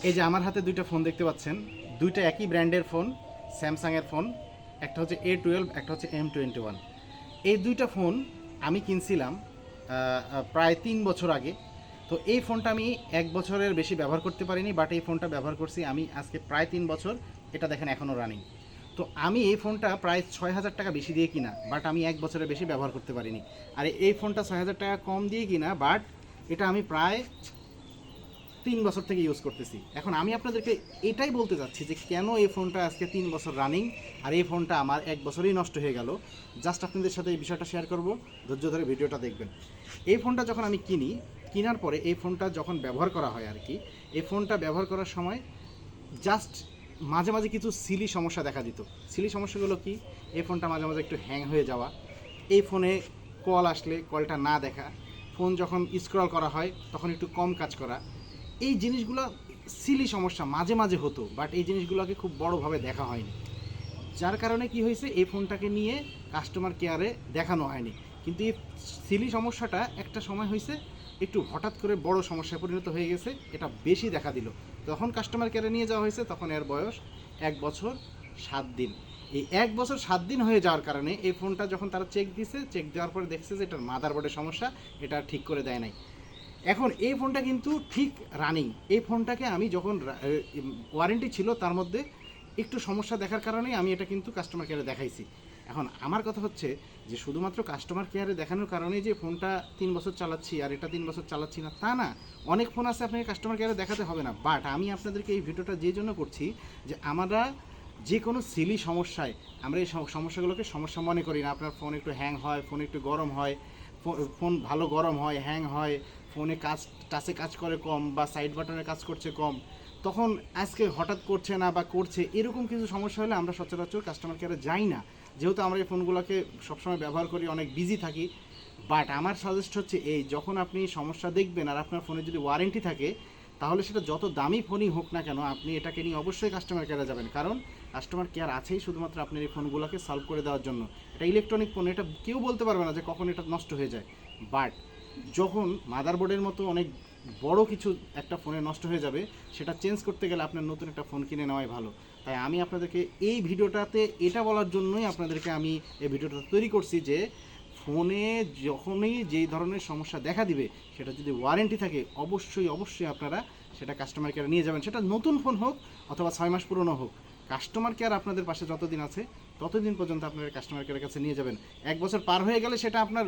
এই যে আমার হাতে দুইটা ফোন দেখতে পাচ্ছেন, দুইটা একই ব্র্যান্ডের ফোন, স্যামসাংয়ের ফোন। একটা হচ্ছে A12, একটা হচ্ছে M21। এই দুইটা ফোন আমি কিনছিলাম প্রায় 3 বছর আগে। তো এই ফোনটা আমি 1 বছরের বেশি ব্যবহার করতে পারিনি, বাট এই ফোনটা ব্যবহার করছি আমি আজকে প্রায় 3 বছর। এটা দেখেন এখনও রানিং। তো আমি এই ফোনটা প্রায় 6,000 টাকা বেশি দিয়ে কিনা, বাট আমি 1 বছরের বেশি ব্যবহার করতে পারিনি। আর এই ফোনটা 6,000 টাকা কম দিয়ে কিনা, বাট এটা আমি প্রায় 3 বছর থেকে ইউজ করতেছি। এখন আমি আপনাদেরকে এটাই বলতে চাচ্ছি যে কেন এই ফোনটা আজকে 3 বছর রানিং আর এই ফোনটা আমার 1 বছরেই নষ্ট হয়ে গেল। জাস্ট আপনাদের সাথে এই বিষয়টা শেয়ার করব, ধৈর্য ধরে ভিডিওটা দেখবেন। এই ফোনটা যখন আমি কেনার পরে এই ফোনটা যখন ব্যবহার করা হয় আর কি, এই ফোনটা ব্যবহার করার সময় জাস্ট মাঝে মাঝে কিছু সিলি সমস্যা দেখা দিত। সিলি সমস্যাগুলো কি? এই ফোনটা মাঝে মাঝে একটু হ্যাং হয়ে যাওয়া, এই ফোনে কল আসলে কলটা না দেখা, ফোন যখন স্ক্রল করা হয় তখন একটু কম কাজ করা, এই জিনিসগুলো সিলি সমস্যা মাঝে মাঝে হতো, বাট এই জিনিসগুলোকে খুব বড়োভাবে দেখা হয়নি। যার কারণে কি হয়েছে, এই ফোনটাকে নিয়ে কাস্টমার কেয়ারে দেখানো হয়নি। কিন্তু এই সিলি সমস্যাটা একটা সময় হয়েছে একটু হঠাৎ করে বড় সমস্যায় পরিণত হয়ে গেছে, এটা বেশি দেখা দিল। তখন কাস্টমার কেয়ারে নিয়ে যাওয়া হয়েছে, তখন এর বয়স 1 বছর 7 দিন। এই 1 বছর 7 দিন হয়ে যাওয়ার কারণে এই ফোনটা যখন তারা চেক দিছে, চেক দেওয়ার পরে দেখছে যে এটার মাদারবোর্ডের সমস্যা, এটা ঠিক করে দেয় নাই। এখন এই ফোনটা কিন্তু ঠিক রানিং। এই ফোনটাকে আমি যখন ওয়ারেন্টি ছিল তার মধ্যে একটু সমস্যা দেখার কারণে আমি এটা কিন্তু কাস্টমার কেয়ারে দেখাইছি। এখন আমার কথা হচ্ছে যে শুধুমাত্র কাস্টমার কেয়ারে দেখানোর কারণে যে ফোনটা 3 বছর চালাচ্ছি আর এটা 3 বছর চালাচ্ছি না তা না। অনেক ফোন আছে আপনাকে কাস্টমার কেয়ারে দেখাতে হবে না, বাট আমি আপনাদেরকে এই ভিডিওটা যে জন্য করছি যে আমরা যে কোনো সিলি সমস্যায় আমরা এই সমস্যাগুলোকে সমস্যা মনে করি না। আপনার ফোন একটু হ্যাং হয়, ফোন একটু গরম হয়, ফোন ভালো গরম হয়, হ্যাং হয়, ফোনে টাচে কাজ করে কম বা সাইড বাটনে কাজ করছে কম, তখন আজকে হঠাৎ করছে না বা করছে, এরকম কিছু সমস্যা হলে আমরা সচরাচর কাস্টমার কেয়ারে যাই না, যেহেতু আমরা এই ফোনগুলোকে সবসময় ব্যবহার করি, অনেক বিজি থাকি। বাট আমার সাজেস্ট হচ্ছে এই, যখন আপনি সমস্যা দেখবেন আর আপনার ফোনে যদি ওয়ারেন্টি থাকে, তাহলে সেটা যত দামি ফোনই হোক না কেন আপনি এটাকে নিয়ে অবশ্যই কাস্টমার কেয়ারে যাবেন, কারণ কাস্টমার কেয়ার আছেই শুধুমাত্র আপনার এই ফোনগুলোকে সলভ করে দেওয়ার জন্য। এটা ইলেকট্রনিক ফোন, এটা কেউ বলতে পারবে না যে কখন এটা নষ্ট হয়ে যায়। বাট যখন মাদারবোর্ডের মতো অনেক বড় কিছু একটা ফোনে নষ্ট হয়ে যাবে, সেটা চেঞ্জ করতে গেলে আপনার নতুন একটা ফোন কিনে নেওয়াই ভালো। তাই আমি আপনাদেরকে এই ভিডিওটাতে এটা বলার জন্যই আপনাদেরকে আমি এই ভিডিওটা তৈরি করছি যে ফোনে যখনই যেই ধরনের সমস্যা দেখা দিবে, সেটা যদি ওয়ারেন্টি থাকে অবশ্যই অবশ্যই আপনারা সেটা কাস্টমার কেয়ারে নিয়ে যাবেন। সেটা নতুন ফোন হোক অথবা 6 মাস পুরনো হোক, কাস্টমার কেয়ার আপনাদের পাশে যতদিন আছে ততদিন পর্যন্ত আপনারা কাস্টমার কেয়ারের কাছে নিয়ে যাবেন। 1 বছর পার হয়ে গেলে সেটা আপনার,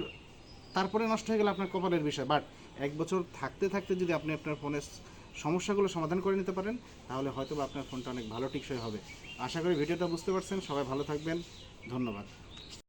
তারপরে নষ্ট হয়ে গেলে আপনার কপালের বিষয়। বাট 1 বছর থাকতে থাকতে যদি আপনি আপনার ফোনের সমস্যাগুলো সমাধান করে নিতে পারেন, তাহলে হয়তো আপনার ফোনটা অনেক ভালো টিকসই হবে। আশা করি ভিডিওটা বুঝতে পারছেন। সবাই ভালো থাকবেন, ধন্যবাদ।